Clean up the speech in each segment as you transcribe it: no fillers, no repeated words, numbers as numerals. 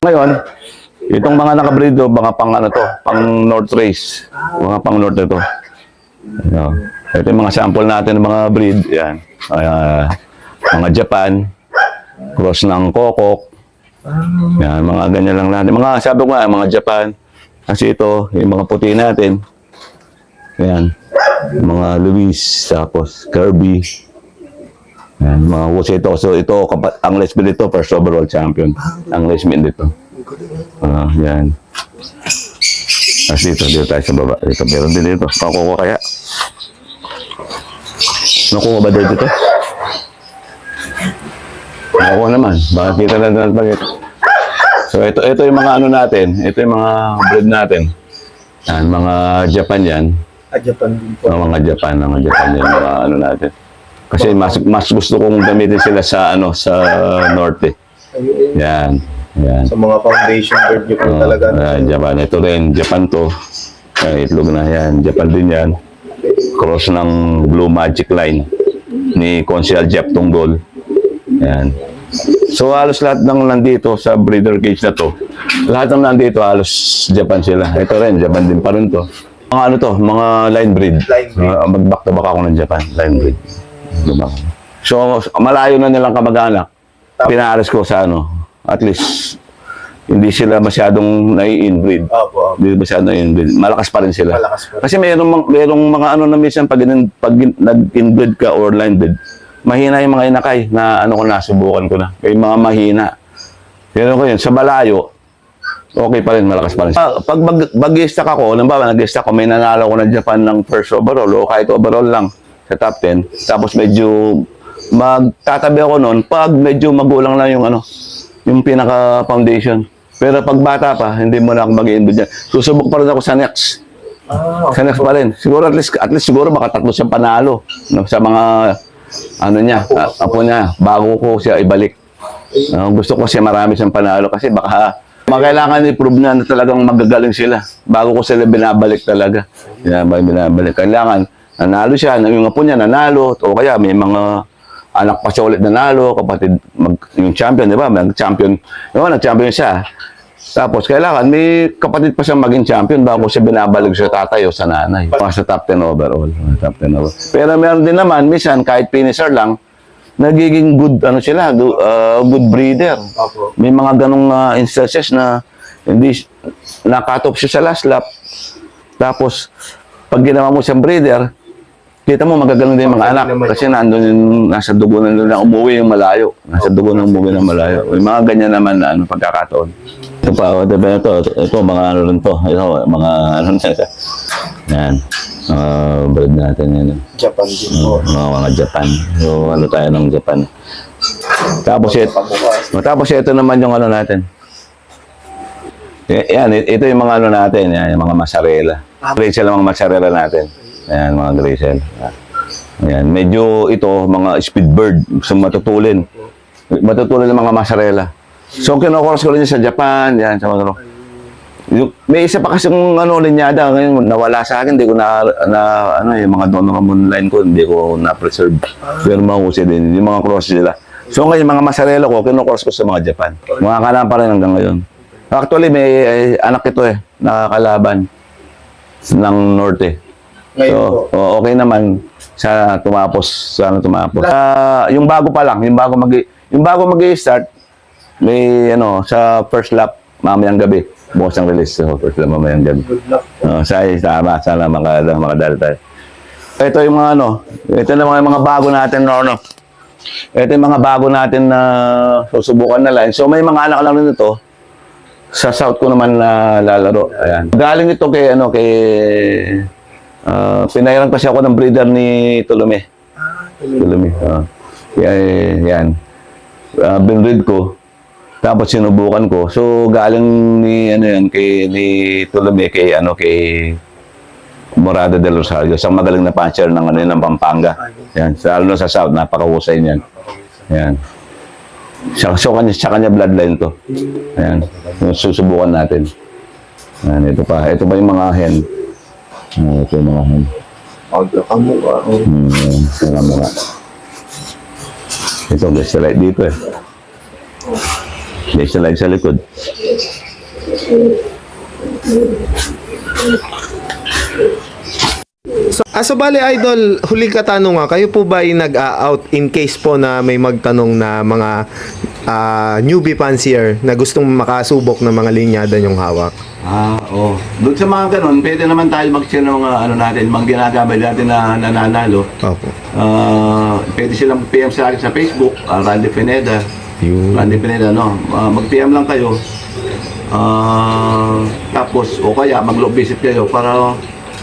Ngayon, itong mga nakabreed do, mga pang ano to, pang North Race. Mga pang North ito. Ito yung mga sample natin ng mga breed. Yan. Mga Japan, cross ng Kokok. Yan, mga ganyan lang natin. Mga, sabi ko nga, mga Japan. Kasi ito, yung mga puti natin. Yan. Mga Luis, tapos Kirby. Yan, mga Woods ito. So ito, ang lesbian dito, first overall champion. Ang lesbian dito. Yan. Kasi dito tayo sa baba. Dito, meron din dito. Kakuha kaya. Nakuha ba dito? Nakuha naman. Baka kita na natin pag ito. So ito yung mga ano natin. Ito yung mga breed natin. Yan, mga Japan yan. Japan din po. Mga Japan yan. Mga ano natin. Kasi mas gusto kong gamitin sila sa ano sa norte. Yan. Yan. Sa mga foundation bird nyo po talaga. Japan. Ito rin. Japan to. Itlog na yan. Japan din yan. Cross ng Blue Magic Line ni Consial Jeff Tunggol. Yan. So halos lahat ng nandito sa breeder cage na to, lahat ng nandito halos Japan sila. Ito rin, Japan din pa rin to. Mga ano to, mga line breed. Mag-back to back ako ng Japan, line breed. So malayo na nilang kamag-anak. Pinaalis ko sa ano, at least hindi sila masyadong nai-inbreed. Hindi masyadong nai-inbreed. Malakas pa rin sila. Kasi mayroong mga ano na minsan pag nag-inbreed ka or line breed, mahina yung mga inakay na ano ko nasubukan ko na. Yung mga mahina. Pero ko yun, sa malayo, okay pa rin, malakas pa rin. Pag mag-i-stack ako, nag-i-stack ako, may nanalo ko ng Japan ng first overall o kahit overall lang sa top 10. Tapos medyo magtatabi ako noon pag medyo magulang lang yung ano, yung pinaka-foundation. Pero pag bata pa, hindi mo na ako mag-i-inbreed yan. Susubok pa rin ako sa next. Sa next pa rin. Siguro at least siguro baka 3 siyang panalo sa mga ano niya, apo niya, bago ko siya ibalik. Gusto ko siya marami siyang panalo kasi baka kailangan i-prove na talagang magagaling sila bago ko sila binabalik talaga. Binabalik. Kailangan nanalo siya, yung apo niya nanalo, o kaya may mga anak pa siya ulit nanalo, kapatid, yung champion, di ba? Nag-champion siya. Tapos, kailangan may kapatid pa siyang maging champion bago siya binabalik sa tatay o sa nanay. Sa top 10 overall. Top 10 overall. Pero meron din naman, minsan, kahit finisher lang, nagiging good, ano sila, good breeder. May mga ganong instances na hindi, nakatop siya sa last lap. Tapos, pag ginawa mo siyang breeder, kita mo magagaling din yung mga anak kasi nandun yung nasa dugo na umuwi yung malayo. Nasa dugo na umuwi ng malayo. May mga ganyan naman na ano, pagkakataon. Ito pa, ito mga ano rin to. Ito, mga ano na. Yan. Breed natin yan. Japan din po. Mga Japan. So, ano tayo ng Japan. Tapos ito naman yung ano natin. Yan, ito yung mga ano natin. Yan, yung mga mozzarella. Gracel ang mga mozzarella natin. Ayan, mga Gracel. Ayan, medyo ito, mga speed bird. So, matutulin ng mga mozzarella. So, kinukuros ko rin sa Japan. Yan, sa mga may isa pa kasi yung ano, linyada. Ngayon, nawala sa akin. Hindi ko yung mga Donoramon line ko, hindi ko na-preserve. Pero mahusay din. Yung mga cross sila. So, ngayon, mga mozzarella ko, kinukuros ko sa mga Japan. Mga kalaan pa rin hanggang ngayon. Actually, may anak ito nakakalaban ng Norte. So, okay naman sa tumapos. Yung bago pa lang, yung bago mag-i-start, may sa first lap mamayang gabi. Bukas ang release. So, first lap mamayang gabi. Tama, sana makadali tayo. Ito yung mga ito na mga bago natin Ito yung mga bago natin na susubukan na line. So, may mga anak lang rin ito. Sa south ko naman na lalaro. Ayan. Galing ito kay pinairan kasi ako ng breeder ni Tolome. Tolome. Yan. Binread ko. Tapos sinubukan ko. So galing ni Tolome kay Morada del Rosario. Isang magaling na puncher ng Pampanga. Yan. Lalo sa south, napakahusay niyan. Yan. Sa kanya bloodline to. Ayan. Susubukan natin. Ayan, ito pa yung mga hen. Ito yung mga hen. Ito, guys, light dito Extension line sa likod. So bali idol, huling katanungan, kayo po ba ay nag-out in case po na may magtanong na mga newbie fancier na gustong makasubok ng mga linyada yung hawak? Oo. Doon sa mga ganun, pwede naman tayo mag-share ng mga ano natin, mga ginagamit natin na nananalo. Opo. Pwede silang PM sa akin sa Facebook, Randy Pineda. Yun. Randy Pineda, no? Mag-PM lang kayo. Tapos, o kaya mag-log visit kayo para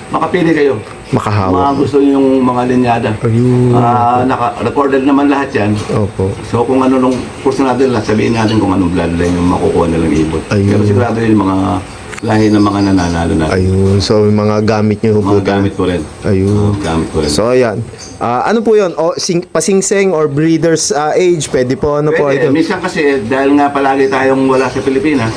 makapili kayo. Mga Makahawak. gusto nyo yung mga linyada. Ayun. Naka-recorded naman lahat yan. Opo. So kung ano nung kurso natin lahat, sabihin natin kung anong bloodline yung makukuha nilang ibot. Ayun. Pero sigurado yun yung mga lahi ng mga nananalo natin. Ayun. So yung mga gamit nyo po. Mga gamit ko rin. Ayun. Gamit ko rin. So ayan. Ano po yun? O, pasingseng or breeder's age? Pwede po, ano po Pwede, idol? minsan kasi dahil nga palagi tayong wala sa Pilipinas,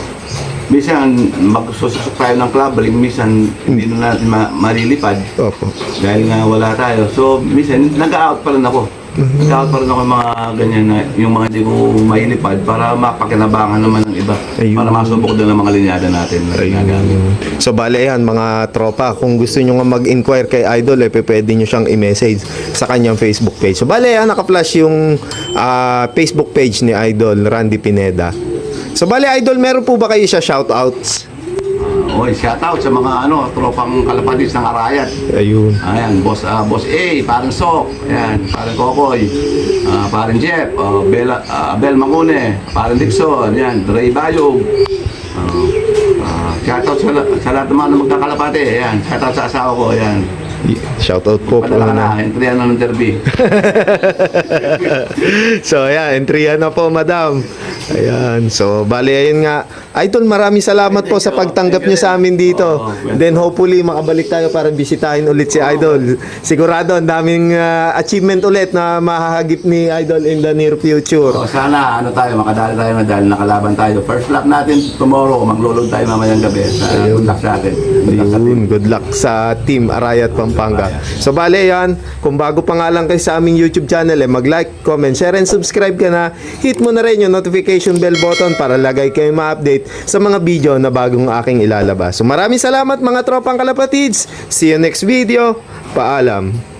minsan magsusok tayo ng club ring, minsan hindi na natin marilipad Opo. dahil nga wala tayo. So minsan nag-out pa rin ako. Nag-out pa rin ako ng mga ganyan na yung mga hindi ko mailipad para mapakinabangan naman ng iba. Ayun. Para masubok din ang mga linyada natin na ginagamit. So bale yan mga tropa, kung gusto nyo nga mag-inquire kay Idol, pwede nyo siyang i-message sa kanyang Facebook page. So bale yan, naka-flash yung Facebook page ni Idol Randy Pineda. So bale Idol, meron po ba kayo siya shoutouts? Oy, shout out sa mga tropang kalapatis ng Arayat. Ayun. Ayan, boss A, parang Sok, ayan, parang Kokoy, parang Jeff, Abel Mangune, parang Dixon, ayan, Ray Bayog. Shoutout sa lahat ng mga magkakalapate, ayan, shoutout sa asawa ko, ayan. Shoutout po. Padala ka na, entry na ng derby. So ayan, entry na po madam. Ayan, so bali ayun nga. Idol, maraming salamat po sa pagtanggap niyo sa amin dito. Then hopefully makabalik tayo para bisitahin ulit si Idol. Sigurado ang daming achievement ulit na mahahagip ni Idol in the near future. So, sana makadali tayo na dahil nakalaban tayo. First lap natin tomorrow, maglulog tayo mamayang gabi. Good luck sa atin. Good luck sa team. Ayun, good luck sa Team Arayat Pampanga. So bale yan, kung bago pa nga lang kayo sa aming YouTube channel, mag-like, comment, share, and subscribe ka na. Hit mo na rin yung notification bell button para lagay kayo ma-update sa mga video na bagong aking ilalabas. So maraming salamat mga tropang kalapatids. See you next video. Paalam.